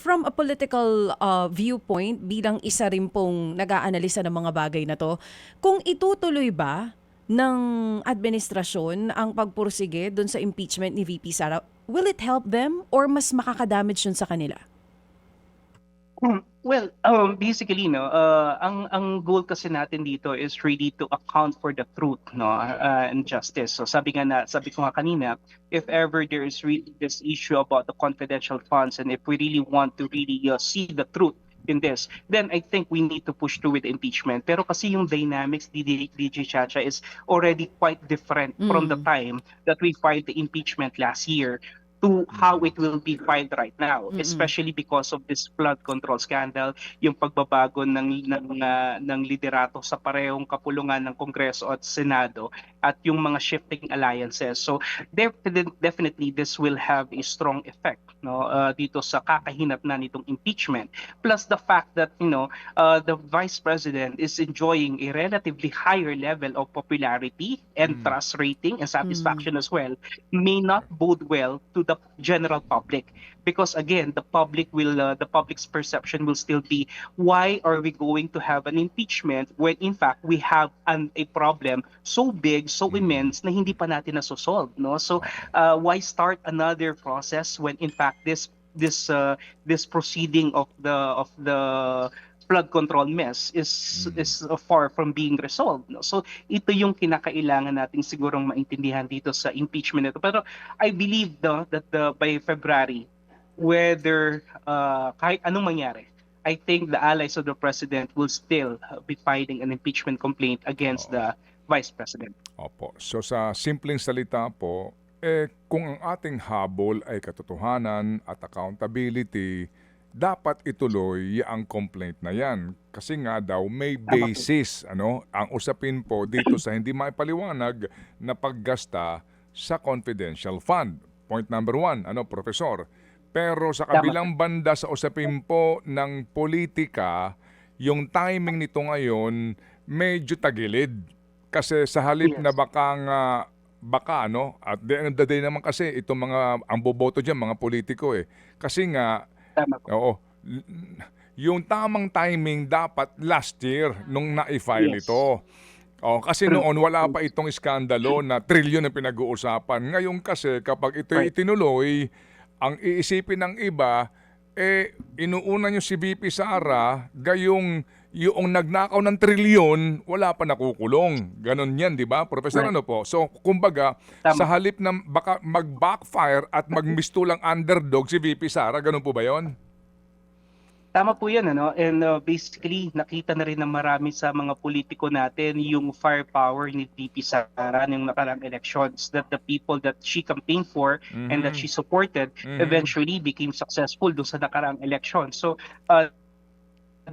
from a political viewpoint, bilang isa rin pong nag-aanalisa ng mga bagay na to, kung itutuloy ba ng administrasyon ang pagpursige doon sa impeachment ni VP Sara, will it help them or mas makakadamage yun sa kanila? Well, basically, no, ang goal kasi natin dito is really to account for the truth, no, and justice. So sabi ko nga kanina, if ever there is really this issue about the confidential funds, and if we really want to really see the truth in this, then I think we need to push through with impeachment. Pero kasi yung dynamics, DJ Chacha, is already quite different from the time that we filed the impeachment last year to how it will be filed right now, especially because of this flood control scandal, yung pagbabago ng liderato sa parehong kapulungan ng Kongreso at Senado, at yung mga shifting alliances. So definitely this will have a strong effect, no, dito sa kakahinat na nitong impeachment. Plus the fact that the Vice President is enjoying a relatively higher level of popularity and trust rating and satisfaction as well, may not bode well to the general public, because again the public's perception will still be, why are we going to have an impeachment when in fact we have a problem so big, so immense, na hindi pa natin nasosolve, no? So why start another process when in fact this proceeding of the flood control mess is far from being resolved, no? So ito yung kinakailangan nating sigurong maintindihan dito sa impeachment nito. Pero I believe that by February, whether kahit anong mangyari, I think the allies of the president will still be filing an impeachment complaint against the Vice President. Opo. So sa simpleng salita po, kung ang ating habol ay katotohanan at accountability, dapat ituloy ang complaint na yan. Kasi nga daw may basis, ang usapin po dito sa hindi maipaliwanag na paggasta sa confidential fund. Point number 1, Professor. Pero sa kabilang banda sa usapin po ng politika, yung timing nito ngayon medyo tagilid. Kasi sa halip na baka at the end of the day naman kasi itong mga ang boboto diyan mga politiko kasi nga yung tamang timing dapat last year nung na-file ito. Kasi noon wala pa itong iskandalo na trilyon na pinag-uusapan. Ngayon kasi kapag ito itinuloy, ang iisipin ng iba, inuuna nyo si VP Sara, gayong yung nagnakaw ng trilyon, wala pa nakukulong. Ganon yan, di ba? Professor, po? So, kumbaga, sa halip na baka mag-backfire at magmistulang underdog si VP Sara, ganon po ba yon? Tama po yan, and basically nakita na rin ng marami sa mga politiko natin yung firepower ni VP Sara ng nakarang elections, that the people that she campaigned for and that she supported eventually became successful doon sa nakarang election. So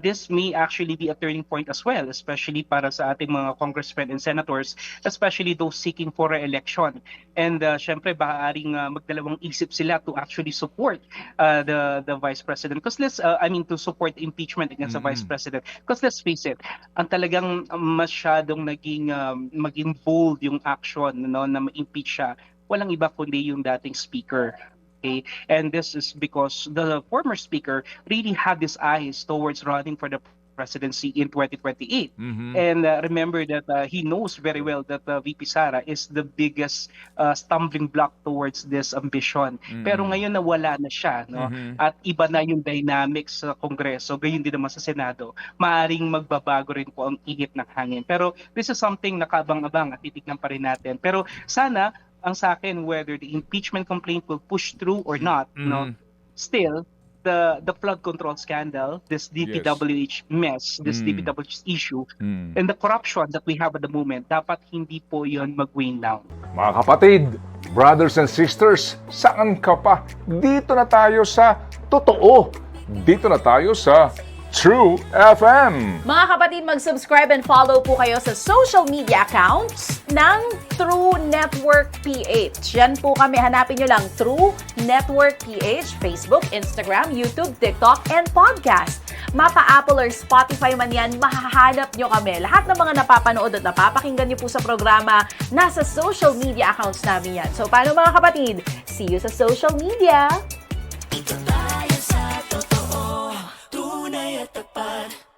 this may actually be a turning point as well, especially para sa ating mga congressmen and senators, especially those seeking for re-election. And syempre, maaaring magdalawang isip sila to actually support the Vice President. Because to support impeachment against the Vice President. Because let's face it, ang talagang masyadong maging bold yung action na ma-impeach siya, walang iba kundi yung dating speaker. Okay? And this is because the former speaker really had his eyes towards running for the presidency in 2028. And remember that he knows very well that VP Sara is the biggest stumbling block towards this ambition. Pero ngayon nawala na siya, at iba na yung dynamics sa Kongreso, gayon din naman sa Senado, maaring magbabago rin po ang ihip ng hangin. Pero this is something na kabang-abang at titignan pa rin natin. Pero sana, ang sa akin, whether the impeachment complaint will push through or not, still, the flood control scandal, this DPWH mess, this DPWH issue, and the corruption that we have at the moment, dapat hindi po yun mag-wane down. Mga kapatid, brothers and sisters, saan ka pa? Dito na tayo sa totoo. Dito na tayo sa True FM. Mga kapatid, mag-subscribe and follow po kayo sa social media accounts ng True Network PH. Yan po kami, hanapin nyo lang True Network PH, Facebook, Instagram, YouTube, TikTok, and podcast. Mapa Apple or Spotify man yan, mahahanap nyo kami. Lahat ng mga napapanood at napapakinggan nyo po sa programa, nasa social media accounts namin yan. So, paano mga kapatid? See you sa social media! Ito tayo sa totoo. sakit, tapad.